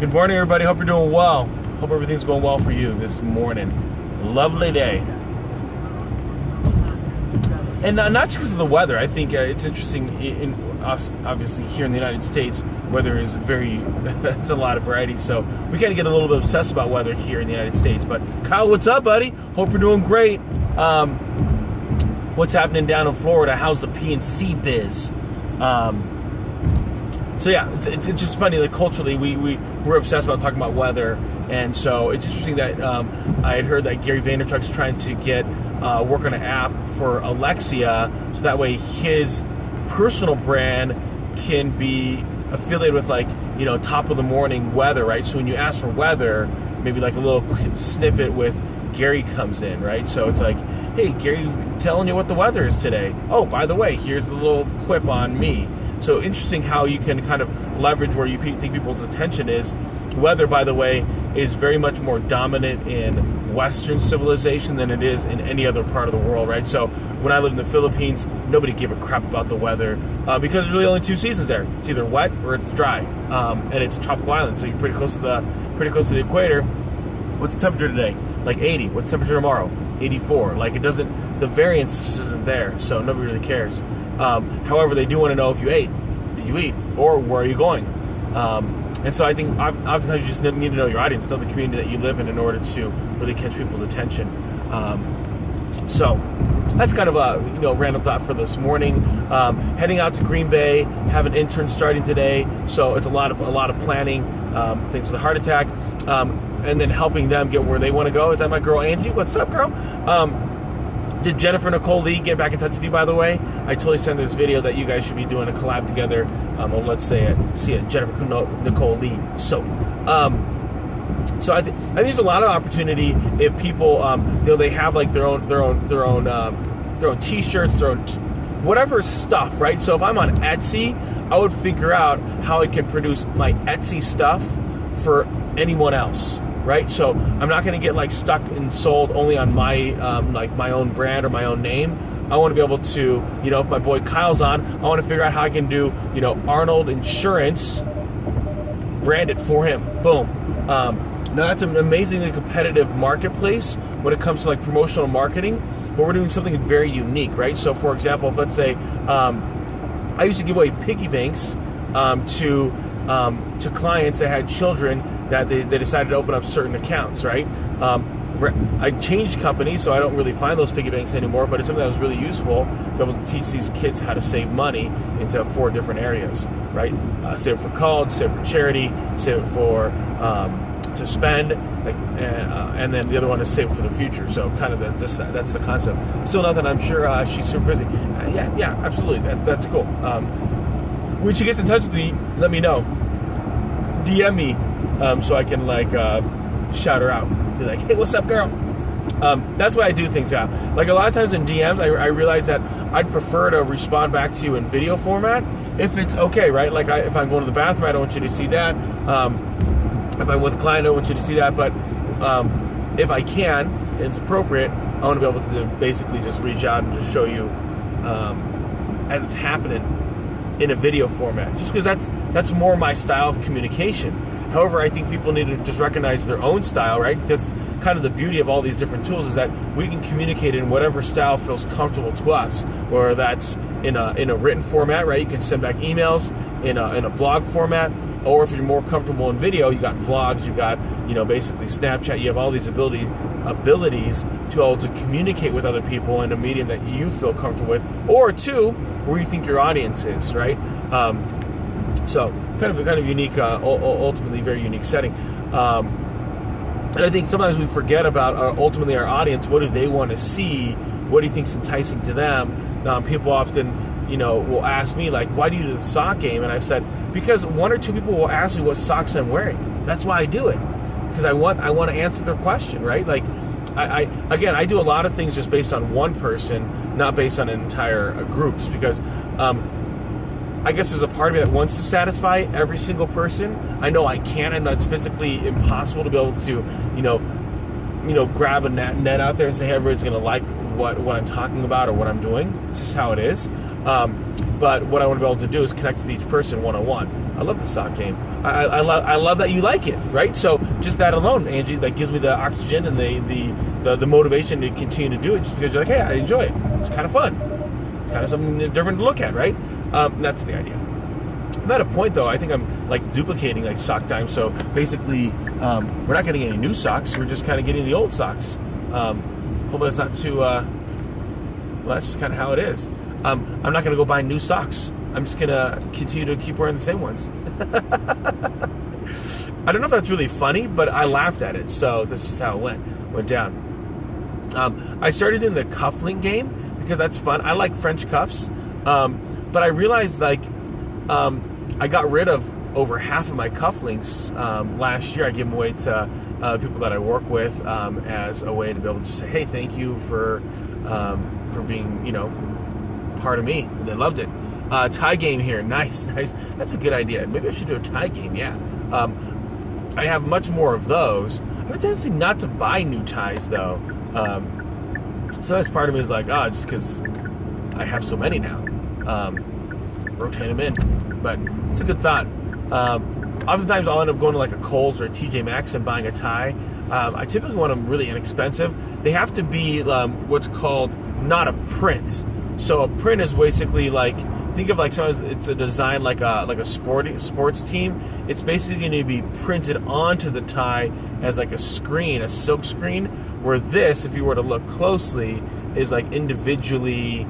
Good morning, everybody. Hope you're doing well. Hope everything's going well for you this morning. Lovely day. And not just because of the weather. I think it's interesting. Obviously, here in the United States, weather is it's a lot of variety. So we kind of get a little bit obsessed about weather here in the United States. But Kyle, what's up, buddy? Hope you're doing great. What's happening down in Florida? How's the PNC biz? So yeah, it's just funny. Like culturally, we're obsessed about talking about weather, and so it's interesting that I had heard that Gary Vaynerchuk's trying to get work on an app for Alexia, so that way his personal brand can be affiliated with top of the morning weather, right? So when you ask for weather, maybe like a little snippet with Gary comes in, right? So it's like, hey, Gary, telling you what the weather is today. Oh, by the way, here's the little quip on me. So interesting how you can kind of leverage where you think people's attention is. Weather, by the way, is very much more dominant in Western civilization than it is in any other part of the world, right? So when I lived in the Philippines, nobody gave a crap about the weather because there's really only two seasons there. It's either wet or it's dry, and it's a tropical island, so you're pretty close to the equator. What's the temperature today? Like 80. What's the temperature tomorrow? 84. The variance just isn't there, so nobody really cares. However, they do want to know if you ate. Did you eat? Or where are you going? And so I think oftentimes you just need to know your audience, know the community that you live in order to really catch people's attention. So that's kind of a random thought for this morning. Heading out to Green Bay, have an intern starting today, so it's a lot of planning. Things with a heart attack, and then helping them get where they want to go. Is that my girl Angie? What's up, girl? Did Jennifer Nicole Lee get back in touch with you, by the way? I totally sent this video that you guys should be doing a collab together. Let's say it. See it. Jennifer Nicole Lee soap. So I think there's a lot of opportunity if people, they have like their own T-shirts, their own whatever stuff, right? So if I'm on Etsy, I would figure out how I can produce my Etsy stuff for anyone else. Right, so I'm not going to get stuck and sold only on my my own brand or my own name. I want to be able to, if my boy Kyle's on, I want to figure out how I can do, Arnold Insurance, brand it for him. Boom. Now that's an amazingly competitive marketplace when it comes to promotional marketing, but we're doing something very unique, right? So for example, if let's say I used to give away piggy banks to clients that had children that they decided to open up certain accounts, right? I changed companies, so I don't really find those piggy banks anymore, but it's something that was really useful to be able to teach these kids how to save money into 4 different areas, right? Save it for college, save it for charity, save it for to spend, and then the other one is save it for the future. So kind of that's the concept. Still nothing. I'm sure she's super busy. Yeah, absolutely. That's cool. When she gets in touch with me, let me know. DM me so I can shout her out. Be like, hey, what's up, girl? That's why I do things now. A lot of times in DMs, I realize that I'd prefer to respond back to you in video format if it's okay, right? If I'm going to the bathroom, I don't want you to see that. If I'm with a client, I don't want you to see that. But if I can, and it's appropriate, I want to be able to basically just reach out and just show you as it's happening in a video format, just because that's more my style of communication. However, I think people need to just recognize their own style, right? That's kind of the beauty of all these different tools, is that we can communicate in whatever style feels comfortable to us, whether that's in a written format, right? You can send back emails in a blog format, or if you're more comfortable in video, you got vlogs, you got basically Snapchat. You have all these abilities to be able to communicate with other people in a medium that you feel comfortable with, or two, where you think your audience is, right? So kind of unique, ultimately very unique setting. And I think sometimes we forget about ultimately our audience. What do they want to see? What do you think's enticing to them? People often will ask me why do you do the sock game? And I've said, because 1 or 2 people will ask me what socks I'm wearing. That's why I do it, because I want to answer their question, right? I do a lot of things just based on one person, not based on an entire group, just because I guess there's a part of me that wants to satisfy every single person. I know I can't, and that's physically impossible to be able to, grab a net out there and say, hey, everybody's going to like what I'm talking about or what I'm doing. It's just how it is. But what I want to be able to do is connect with each person one-on-one. I love the sock game. I love that you like it, right? So just that alone, Angie, that gives me the oxygen and the motivation to continue to do it, just because you're like, hey, I enjoy it. It's kind of fun. It's kind of something different to look at, right? That's the idea. I'm at a point, though, I think I'm like duplicating like sock time. So basically, we're not getting any new socks. We're just kind of getting the old socks. Hopefully it's not too, well, that's just kind of how it is. I'm not going to go buy new socks. I'm just going to continue to keep wearing the same ones. I don't know if that's really funny, but I laughed at it. So that's just how it went down. I started in the cufflink game because that's fun. I like French cuffs. But I realized like, I got rid of over half of my cufflinks last year. I gave them away to people that I work with as a way to be able to just say, hey, thank you for being, part of me. And they loved it. Tie game here. Nice. That's a good idea. Maybe I should do a tie game, yeah. I have much more of those. I have a tendency not to buy new ties, though. So that's part of me is like, just because I have so many now. Rotate them in. But it's a good thought. Oftentimes I'll end up going to like a Kohl's or a TJ Maxx and buying a tie. I typically want them really inexpensive. They have to be what's called not a print. So a print is basically like, think of like it's a design like a sports team. It's basically going to be printed onto the tie as like a screen, a silk screen, where this, if you were to look closely, is like individually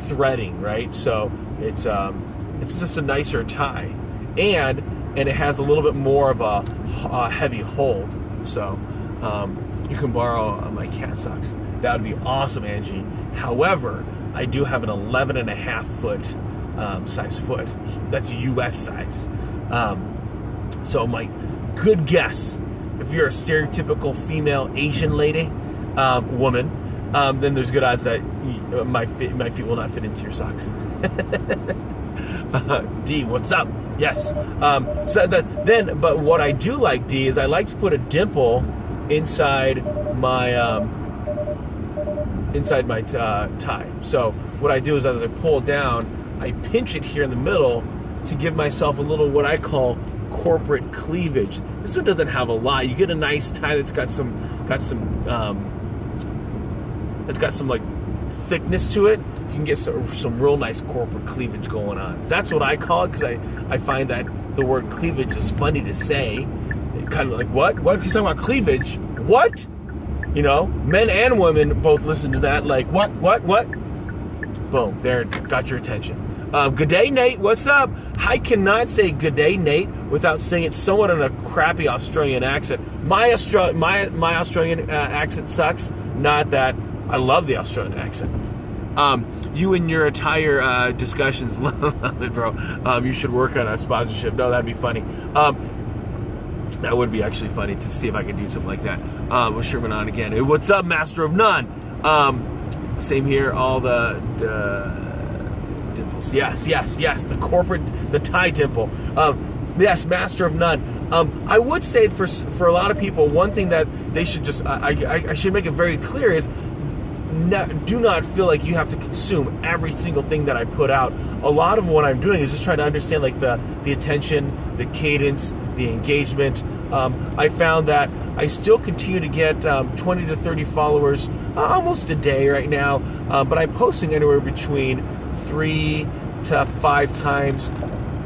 threading, right? So it's just a nicer tie, and it has a little bit more of a heavy hold. So you can borrow my cat socks. That would be awesome, Angie. However, I do have an 11.5 foot size foot. That's US size. So my good guess, if you're a stereotypical female Asian lady, woman, then there's good odds that my feet will not fit into your socks. D, what's up? Yes. But what I do like, D, is I like to put a dimple inside my tie. So what I do is as I pull down, I pinch it here in the middle to give myself a little what I call corporate cleavage. This one doesn't have a lot. You get a nice tie that's got some like thickness to it. You can get some real nice corporate cleavage going on. That's what I call it, because I find that the word cleavage is funny to say. It kind of like, what? What? He's talking about cleavage? What? Men and women both listen to that like, what? Boom, there, got your attention. Good day, Nate. What's up? I cannot say good day, Nate, without saying it somewhat in a crappy Australian accent. My Australian accent sucks. Not that I love the Australian accent. You and your attire discussions, love it, bro. You should work on a sponsorship. No, that'd be funny. That would be actually funny to see if I could do something like that. With Sherman On again. Hey, what's up, Master of None? Same here. All the dimples. Yes. The tie dimple. Yes, Master of None. I would say for a lot of people, one thing that they should just I should make it very clear is, do not feel like you have to consume every single thing that I put out. A lot of what I'm doing is just trying to understand like the attention, the cadence, the engagement. I found that I still continue to get 20 to 30 followers almost a day right now, but I'm posting anywhere between 3 to 5 times.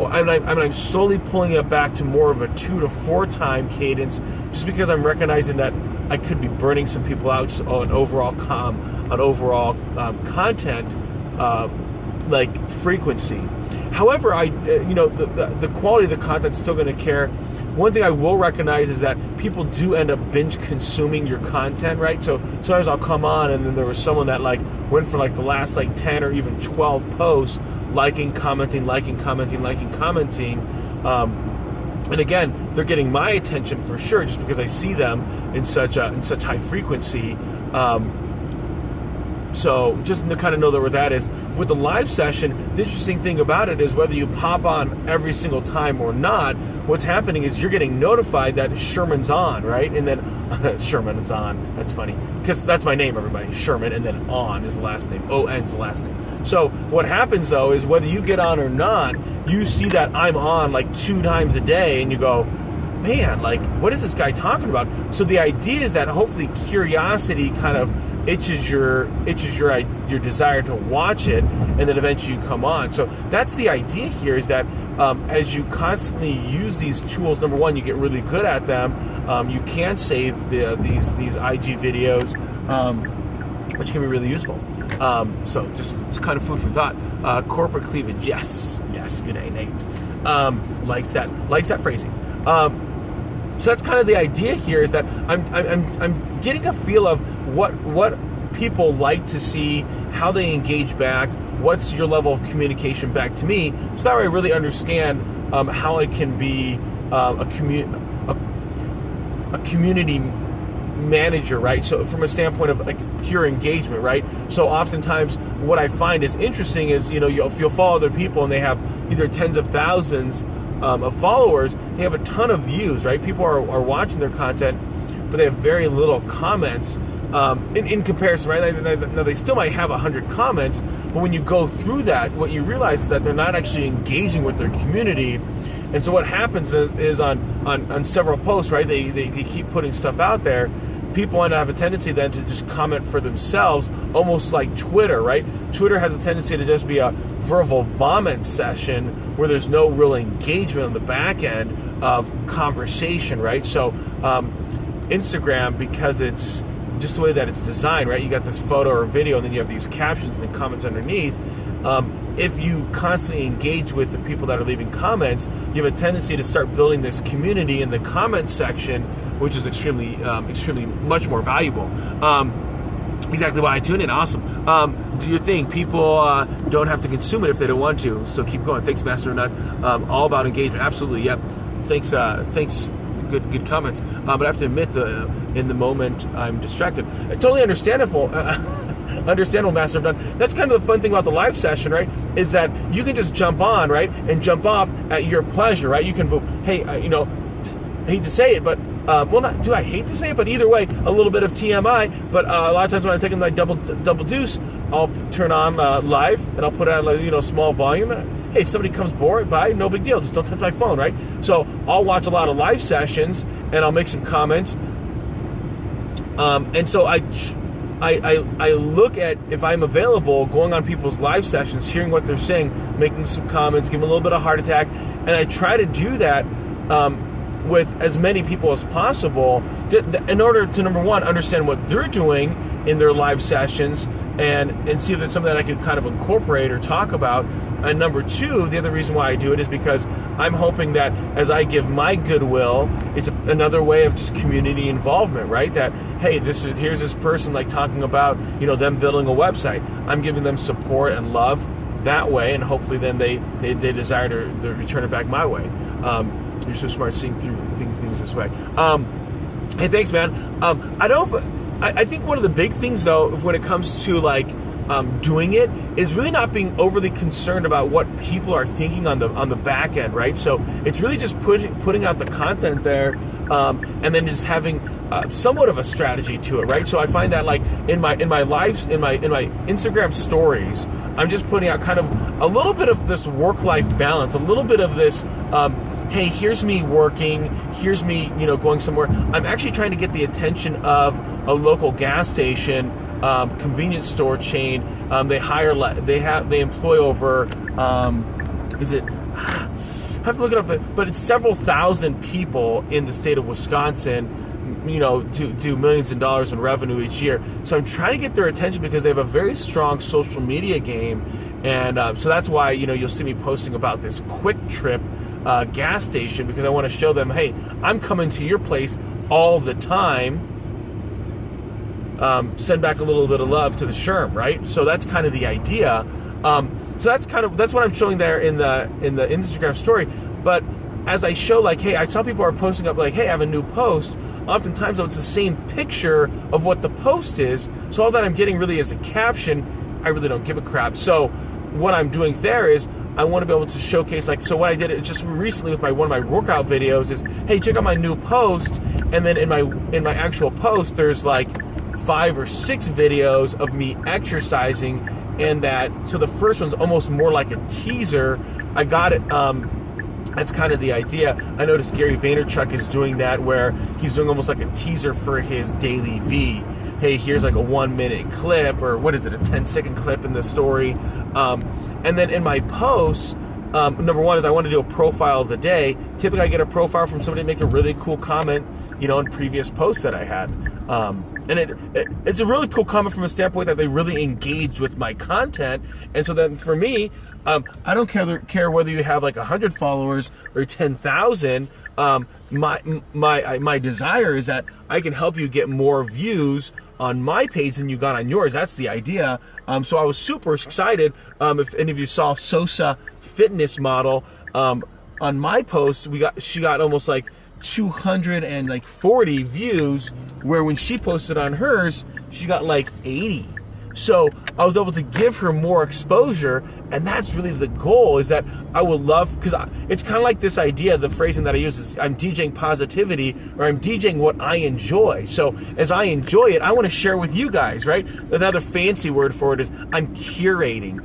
I'm slowly pulling it back to more of a 2 to 4 time cadence, just because I'm recognizing that I could be burning some people out just on overall content like frequency. However, the quality of the content's still going to care. One thing I will recognize is that people do end up binge consuming your content, right? So sometimes I'll come on and then there was someone that like went for like the last like 10 or even 12 posts, liking, commenting. And again, they're getting my attention for sure, just because I see them in such high frequency. So just to kind of know where that is. With the live session, the interesting thing about it is whether you pop on every single time or not, what's happening is you're getting notified that Sherman's on, right? And then Sherman is on. That's funny because that's my name, everybody. Sherman, and then On is the last name. O-N's the last name. So what happens though is whether you get on or not, you see that I'm on like 2 times a day, and you go, man, like, what is this guy talking about? So the idea is that hopefully curiosity kind of itches your desire to watch it, and then eventually you come on. So that's the idea here, is that as you constantly use these tools, number one, you get really good at them. You can save these IG videos, which can be really useful. So just kind of food for thought. Corporate cleavage, yes, good day, Nate. Likes that phrasing. So that's kind of the idea here, is that I'm getting a feel of what people like to see, how they engage back, what's your level of communication back to me, so that way I really understand how I can be a community manager, right? So from a standpoint of like pure engagement, right? So oftentimes what I find is interesting is, if you'll follow other people and they have either tens of thousands of followers, they have a ton of views, right? People are watching their content, but they have very little comments in comparison, right? Now they still might have 100 comments, but when you go through that, what you realize is that they're not actually engaging with their community. And so what happens is on several posts, right? They keep putting stuff out there. People have a tendency then to just comment for themselves, almost like Twitter, right? Twitter has a tendency to just be a verbal vomit session where there's no real engagement on the back end of conversation, right? So Instagram, because it's just the way that it's designed, right? You got this photo or video, and then you have these captions and comments underneath. If you constantly engage with the people that are leaving comments, you have a tendency to start building this community in the comments section, which is extremely much more valuable. Exactly why I tune in. Awesome. Do your thing. People don't have to consume it if they don't want to. So keep going. Thanks, Master Nut. All about engagement. Absolutely. Yep. Thanks. Good comments. But I have to admit, in the moment I'm distracted. Totally understandable. Understandable, Master of None. That's kind of the fun thing about the live session, right? Is that you can just jump on, right, and jump off at your pleasure, right? You can, hey, I hate to say it, but not do I hate to say it, but either way, a little bit of TMI. But a lot of times when I'm taking like double deuce, I'll turn on live and I'll put it at small volume. Hey, if somebody comes by, no big deal. Just don't touch my phone, right? So I'll watch a lot of live sessions and I'll make some comments. And so I look at, if I'm available, going on people's live sessions, hearing what they're saying, making some comments, giving them a little bit of heart attack, and I try to do that with as many people as possible in order to, number one, understand what they're doing in their live sessions and see if it's something that I can kind of incorporate or talk about. And number two, the other reason why I do it is because I'm hoping that as I give my goodwill, it's another way of just community involvement, right? That, hey, here's this person like talking about, them building a website. I'm giving them support and love that way, and hopefully then they desire to return it back my way. You're so smart seeing through things this way. Hey, thanks, man. I think one of the big things, though, when it comes to like doing it, is really not being overly concerned about what people are thinking on the back end, right? So it's really just putting out the content there, and then just having somewhat of a strategy to it, right? So I find that like in my lives, in my Instagram stories, I'm just putting out kind of a little bit of this work-life balance, a little bit of this. Hey, here's me working, here's me, going somewhere. I'm actually trying to get the attention of a local gas station, convenience store chain. They employ over, I have to look it up, but it's several thousand people in the state of Wisconsin, do millions of dollars in revenue each year. So I'm trying to get their attention because they have a very strong social media game. And so that's why, you'll see me posting about this Quick Trip gas station, because I want to show them, hey, I'm coming to your place all the time. Send back a little bit of love to the Sherm, right? So that's kind of the idea. So that's what I'm showing there in the Instagram story. But as I show, like, hey, I saw people are posting up like, hey, I have a new post. oftentimes though, it's the same picture of what the post is. So all that I'm getting really is a caption. I really don't give a crap. So what I'm doing there is I want to be able to showcase, like, so what I did just recently with one of my workout videos is, hey, check out my new post, and then in my actual post, there's like 5 or 6 videos of me exercising, and so the first one's almost more like a teaser. I got it. That's kind of the idea. I noticed Gary Vaynerchuk is doing that, where he's doing almost like a teaser for his daily V. Hey, here's like a 1-minute clip, or what is it, a 10-second clip in the story. And then in my posts, number one is I want to do a profile of the day. Typically I get a profile from somebody to make a really cool comment, in previous posts that I had. And it's a really cool comment from a standpoint that they really engaged with my content. And so then for me, I don't care whether you have like 100 followers or 10,000. My desire is that I can help you get more views on my page than you got on yours. That's the idea. So I was super excited. If any of you saw Sosa Fitness Model, on my post, she got almost like 240 views, where when she posted on hers, she got like 80. So I was able to give her more exposure, and that's really the goal, is that I would love, because it's kind of like this idea, the phrasing that I use is I'm DJing positivity, or I'm DJing what I enjoy. So as I enjoy it, I want to share with you guys, right? Another fancy word for it is I'm curating.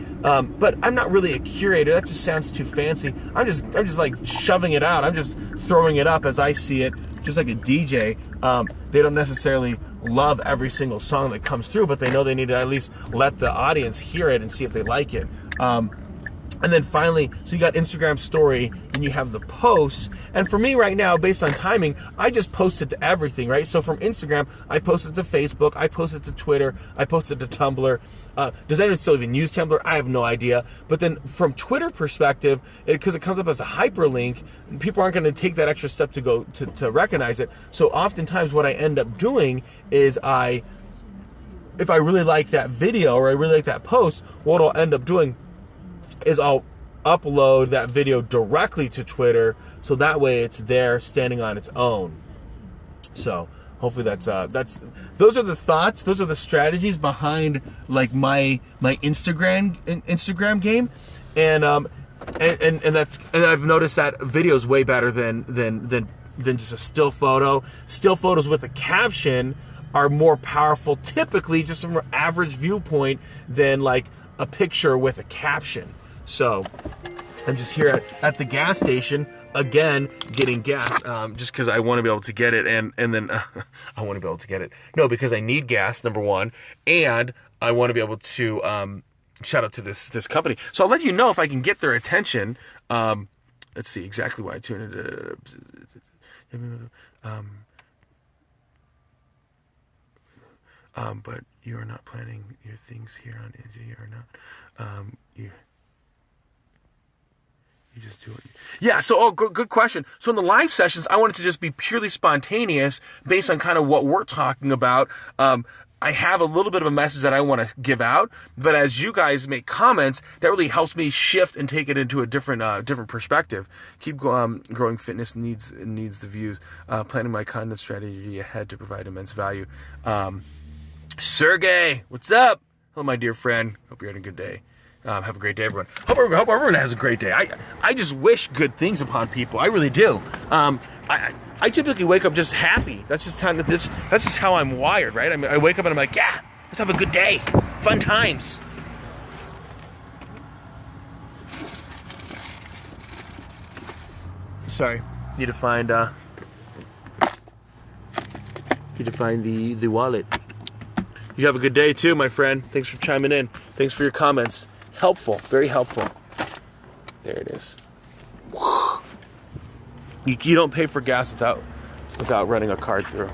But I'm not really a curator. That just sounds too fancy. I'm just like shoving it out. I'm just throwing it up as I see it, just like a DJ. They don't necessarily love every single song that comes through, but they know they need to at least let the audience hear it and see if they like it. And then finally, so you got Instagram story, and you have the posts. And for me right now, based on timing, I just post it to everything, right? So from Instagram, I post it to Facebook, I post it to Twitter, I post it to Tumblr. Does anyone still even use Tumblr? I have no idea. But then from Twitter perspective, because it comes up as a hyperlink, people aren't going to take that extra step to go to recognize it. So oftentimes what I end up doing is if I really like that video or I really like that post, what I'll end up doing is I'll upload that video directly to Twitter, so that way it's there standing on its own. So hopefully that's those are the thoughts, those are the strategies behind like my Instagram game, and I've noticed that video is way better than just a still photo. Still photos with a caption are more powerful typically, just from an average viewpoint, than like a picture with a caption. So I'm just here at the gas station again getting gas, just because I want to be able to get it, and then I want to be able to get it. No, because I need gas, number one, and I want to be able to shout out to this company. So I'll let you know if I can get their attention. Let's see exactly why I tuned it. But you are not planning your things here on India, or not. You just do it. Yeah, so good question. So in the live sessions, I want it to just be purely spontaneous based on kind of what we're talking about. I have a little bit of a message that I want to give out, but as you guys make comments, that really helps me shift and take it into a different perspective. Keep growing fitness needs the views. Planning my content strategy ahead to provide immense value. Sergey, what's up? Hello, my dear friend. Hope you're having a good day. Have a great day, everyone. Hope everyone has a great day. I just wish good things upon people. I really do. I typically wake up just happy. That's just how I'm wired, right? I mean, I wake up and I'm like, yeah, let's have a good day. Fun times. Sorry, need to find the wallet. You have a good day too, my friend. Thanks for chiming in. Thanks for your comments. Helpful, very helpful. There it is. You don't pay for gas without running a card through.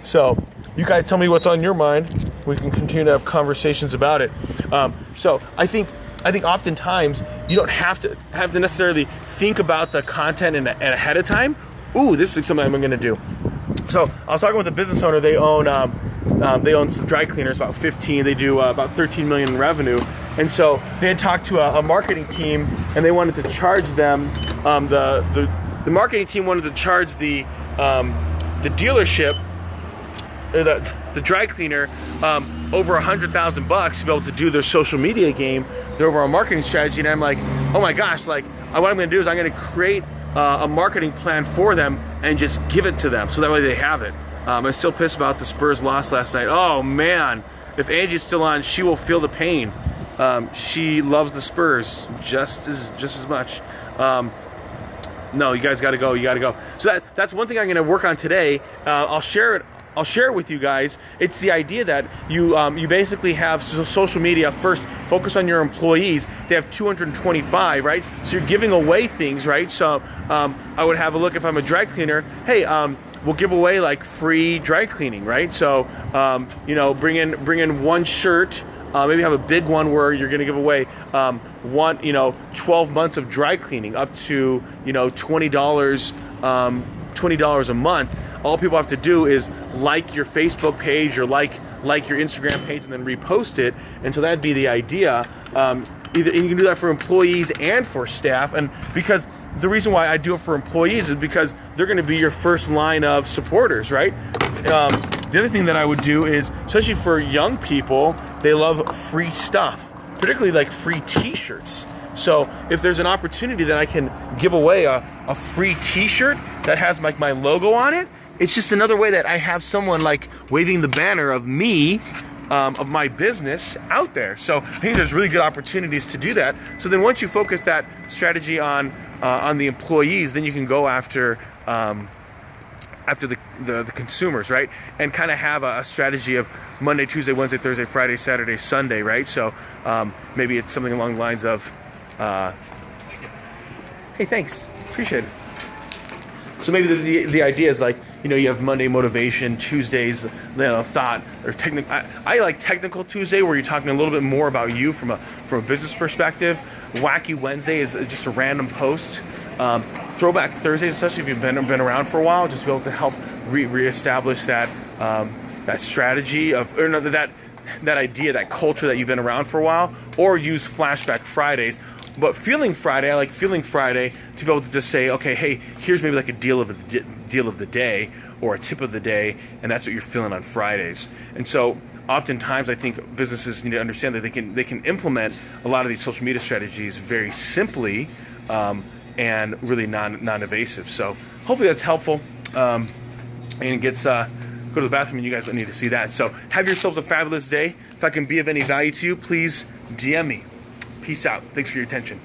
So, you guys tell me what's on your mind. We can continue to have conversations about it. So, I think oftentimes you don't have to necessarily think about the content ahead of time. Ooh, this is something I'm going to do. So I was talking with a business owner. They own some dry cleaners, about 15. They do about 13 million in revenue, And so they had talked to a marketing team, and they wanted to charge them, the marketing team wanted to charge the dealership, the dry cleaner, over $100,000 to be able to do their social media game, their overall marketing strategy. And I'm like, oh my gosh, like what I'm gonna do is I'm gonna create a marketing plan for them and just give it to them so that way they have it. I'm still pissed about the Spurs loss last night. Oh man, if Angie's still on, she will feel the pain. She loves the Spurs just as much. No, you guys gotta go, you gotta go. So that's one thing I'm gonna work on today. I'll share it with you guys. It's the idea that you basically have social media first, focus on your employees. They have 225, right? So you're giving away things, right? So I would have a look if I'm a dry cleaner. Hey, we'll give away like free dry cleaning, right? So you know, bring in one shirt. Maybe have a big one where you're going to give away 12 months of dry cleaning up to $20 a month. All people have to do is like your Facebook page or like your Instagram page and then repost it. And so that'd be the idea. And you can do that for employees and for staff. And because the reason why I do it for employees is because they're going to be your first line of supporters, right? The other thing that I would do is, especially for young people, they love free stuff, particularly like free t-shirts. So if there's an opportunity that I can give away a free t-shirt that has like my logo on it, it's just another way that I have someone like waving the banner of me, of my business out there. So I think there's really good opportunities to do that. So then once you focus that strategy on the employees, then you can go after the consumers, right? And kind of have a strategy of Monday, Tuesday, Wednesday, Thursday, Friday, Saturday, Sunday, right? So maybe it's something along the lines of, hey, thanks, appreciate it. So maybe the idea is like, you have Monday motivation, Tuesdays, thought, or technical. I like technical Tuesday, where you're talking a little bit more about you from a business perspective. Wacky Wednesday is just a random post. Throwback Thursdays, especially if you've been around for a while, just be able to help reestablish that strategy of, or no, that idea, that culture that you've been around for a while, or use Flashback Fridays. But Feeling Friday, I like Feeling Friday to be able to just say, okay, hey, here's maybe like a deal of the day or a tip of the day, and that's what you're feeling on Fridays. And so oftentimes I think businesses need to understand that they can implement a lot of these social media strategies very simply and really non-evasive. So hopefully that's helpful. And it gets go to the bathroom, and you guys don't need to see that. So have yourselves a fabulous day. If I can be of any value to you, please DM me. Peace out. Thanks for your attention.